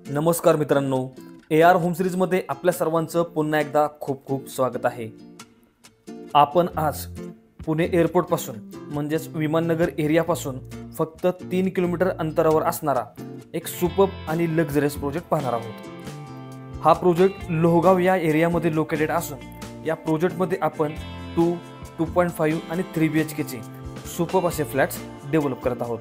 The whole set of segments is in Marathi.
नमस्कार मित्रांनो, AR होम सिरीजमध्ये आपल्या सर्वांचं पुन्हा एकदा खूप खूप स्वागत आहे. आपण आज पुणे एअरपोर्टपासून म्हणजेच विमाननगर एरियापासून फक्त 3 किलोमीटर अंतरावर असणारा एक सुपर्ब आणि लक्झरियस प्रोजेक्ट पाहणार आहोत. हा प्रोजेक्ट लोहगाव या एरियामध्ये लोकेटेड असून या प्रोजेक्टमध्ये आपण 2, 2.5 आणि 3 BHKचे सुपर्ब असे फ्लॅट्स डेव्हलप करत आहोत.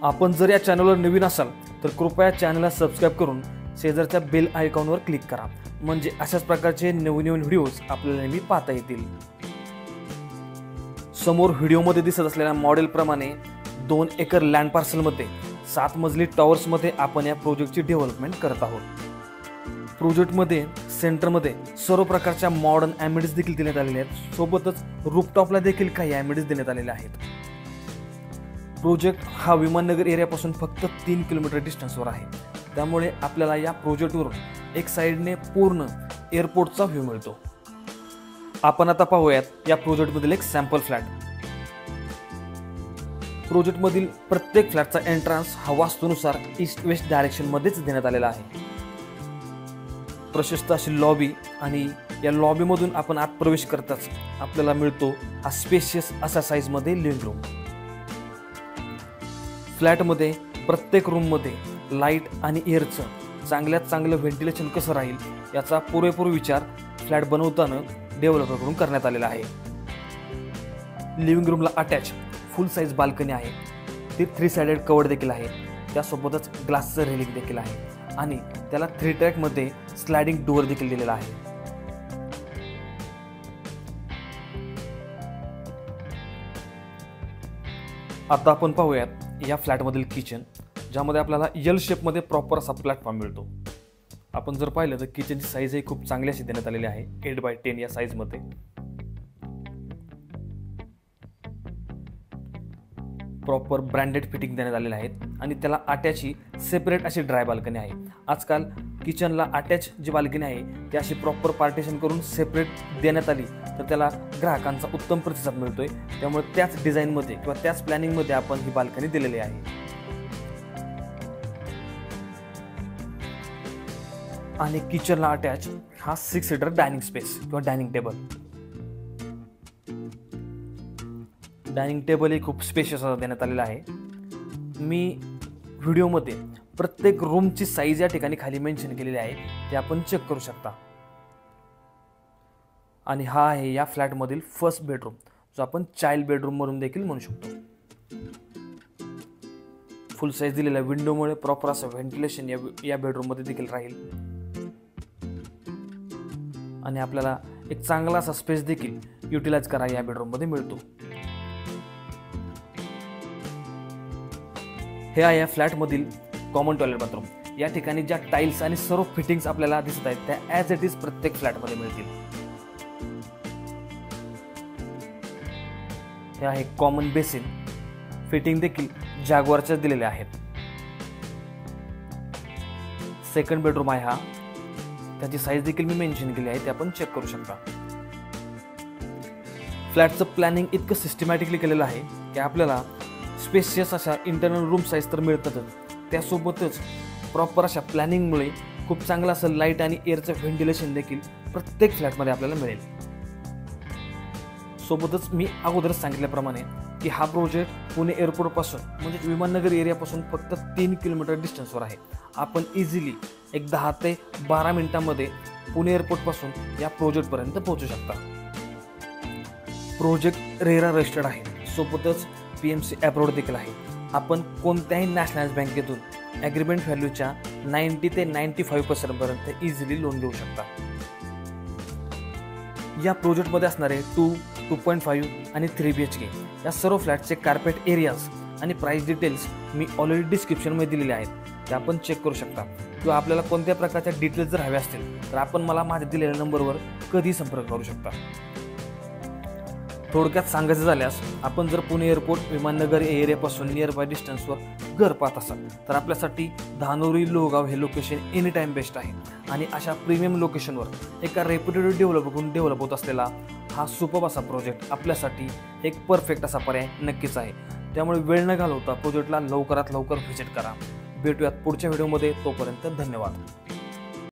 आपण जर या चॅनलवर नवीन असाल तर कृपया चॅनलला सबस्क्राईब करून शेजारच्या बेल आयकॉनवर क्लिक करा, म्हणजे अशाच प्रकारचे नवीन व्हिडिओज आपल्याला नेहमी पाहता येतील. समोर व्हिडिओमध्ये दिसत असलेल्या मॉडेलप्रमाणे 2 एकर लँड पार्सलमध्ये 7 मजली टॉवर्समध्ये आपण या प्रोजेक्टची डेव्हलपमेंट करत आहोत. प्रोजेक्टमध्ये सेंटरमध्ये सर्व प्रकारच्या मॉडर्न ॲमिनिटीज देखील देण्यात आलेल्या आहेत. सोबतच रूफटॉपला देखील काही ॲमिनिटीज देण्यात आलेल्या आहेत. प्रोजेक्ट हा विमाननगर एरियापासून फक्त 3 किलोमीटर डिस्टन्सवर आहे. त्यामुळे आपल्याला या प्रोजेक्टवरून एक साईडने पूर्ण एअरपोर्टचा व्ह्यू मिळतो. आपण आता पाहूयात या प्रोजेक्टमधील एक सॅम्पल फ्लॅट. प्रोजेक्टमधील प्रत्येक फ्लॅटचा एंट्रन्स हा वास्तूनुसार ईस्ट वेस्ट डायरेक्शनमध्येच देण्यात आलेला आहे. प्रशस्त अशी लॉबी आणि या लॉबीमधून आपण आत प्रवेश करताच आपल्याला मिळतो हा स्पेशियस असा साईजमध्ये लिव्हिंग रूम. फ्लॅटमध्ये प्रत्येक रूममध्ये लाईट आणि एअरचं चांगल्यात चांगलं व्हेंटिलेशन कसं राहील याचा पुरेपूर विचार फ्लॅट बनवताना डेव्हलपरकडून करण्यात आलेला आहे. लिव्हिंग रूमला अटॅच फुल साईज बाल्कनी आहे. ती 3 साइडेड कवर्ड देखील आहे. त्यासोबतच ग्लासचं रेलिंग देखील आहे आणि त्याला 3 ट्रॅकमध्ये स्लायडिंग डोअर देखील दिलेला आहे. आता आपण पाहूयात या फ्लॅटमधील किचन, ज्यामध्ये आपल्याला L शेपमध्ये प्रॉपर असा प्लॅटफॉर्म मिळतो. आपण जर पाहिलं तर किचनची साईजही खूप चांगली अशी देण्यात आलेली आहे. 8x10 या साईजमध्ये. प्रॉपर ब्रँडेड फिटिंग देण्यात आलेले आहेत आणि त्याला अटॅचची सेपरेट अशी ड्राय बाल्कनी आहे. आजकाल किचनला अटॅच जी बाल्कनी आहे ती अशी प्रॉपर पार्टिशन करून सेपरेट देण्यात आली तर त्याला ग्राहकांचा उत्तम प्रतिसाद मिळतोय. त्यामुळे त्याच डिझाईनमध्ये किंवा त्याच प्लॅनिंगमध्ये आपण ही बाल्कनी दिलेली आहे. आणि किचनला अटॅच हा 6 सीटर डायनिंग स्पेस किंवा डायनिंग टेबल. डायनिंग टेबलही खूप स्पेशियस देण्यात आलेला आहे. मी व्हिडिओमध्ये प्रत्येक रूमची साईज या ठिकाणी खाली मेन्शन केलेली आहे, ते आपण चेक करू शकता. आणि हा आहे या फ्लॅटमधील फर्स्ट बेडरूम, जो आपण चाइल्ड बेडरूम म्हणून देखील म्हणू शकतो. फुल साईज दिलेल्या विंडोमुळे प्रॉपर असं व्हेंटिलेशन या बेडरूममध्ये देखील राहील आणि आपल्याला एक चांगला असा स्पेस देखील युटिलाइज करा या बेडरूममध्ये मिळतो. हे आहे या फ्लॅटमधील कॉमन टॉयलेट बाथरूम. या ठिकाणी ज्या टाईल्स आणि सर्व फिटिंग्स आपल्याला दिसत आहेत त्या ॲज इट इज प्रत्येक फ्लॅटमध्ये मिळतील. हे आहे कॉमन बेसिन. फिटिंग देखील जॅग्वारच्या दिलेल्या आहेत. सेकंड बेडरूम आहे हा. त्याची साईज देखील मी मेन्शन केली आहे, ते आपण चेक करू शकता. फ्लॅटचं प्लॅनिंग इतकं सिस्टमॅटिकली केलेलं आहे की आपल्याला स्पेशियस अशा इंटरनल रूम साईज तर मिळतातच, त्यासोबतच प्रॉपर अशा प्लॅनिंगमुळे खूप चांगलं असं लाईट आणि एअरचं व्हेंटिलेशन देखील प्रत्येक फ्लॅटमध्ये आपल्याला मिळेल. सोबतच मी अगोदरच सांगितल्याप्रमाणे की हा प्रोजेक्ट पुणे एअरपोर्टपासून म्हणजे विमाननगर एरियापासून फक्त 3 किलोमीटर डिस्टन्सवर आहे. आपण इझिली एक 10 ते 12 मिनिटांमध्ये पुणे एअरपोर्टपासून या प्रोजेक्टपर्यंत पोहोचू शकता. प्रोजेक्ट रेरा रजिस्टर्ड आहे. सोबतच PMC अप्रूव्ड देखील आहे. आपण कोणत्याही नॅशनलाइज बँकेतून ॲग्रीमेंट व्हॅल्यूच्या 90 ते 95% पर्यंत इझिली लोन घेऊ शकता. या प्रोजेक्टमध्ये असणारे 2, 2.5 आणि 3 BHK या सर्व फ्लॅटचे कार्पेट एरियाज आणि प्राइस डिटेल्स मी ऑलरेडी डिस्क्रिप्शनमध्ये दिलेले आहेत, ते आपण चेक करू शकता. किंवा आपल्याला कोणत्या प्रकारच्या डिटेल्स जर हव्या असतील तर आपण मला माझ्या दिलेल्या नंबरवर कधीही संपर्क करू शकता. थोडक्यात सांगायचं झाल्यास आपण जर पुणे एअरपोर्ट विमाननगर एरियापासून नियर बाय डिस्टन्सवर घर पाहत असाल तर आपल्यासाठी धानोरी लोहगाव हे लोकेशन एनी टाईम बेस्ट आहे. आणि अशा प्रीमियम लोकेशनवर एका रेप्युटेड डेव्हलप होत असलेला हा सुपर्ब असा प्रोजेक्ट आपल्यासाठी एक परफेक्ट असा पर्याय नक्कीच आहे. त्यामुळे वेळ न घालवता प्रोजेक्टला लवकरात लवकर व्हिजिट करा. भेटूयात पुढच्या व्हिडिओमध्ये. तोपर्यंत धन्यवाद.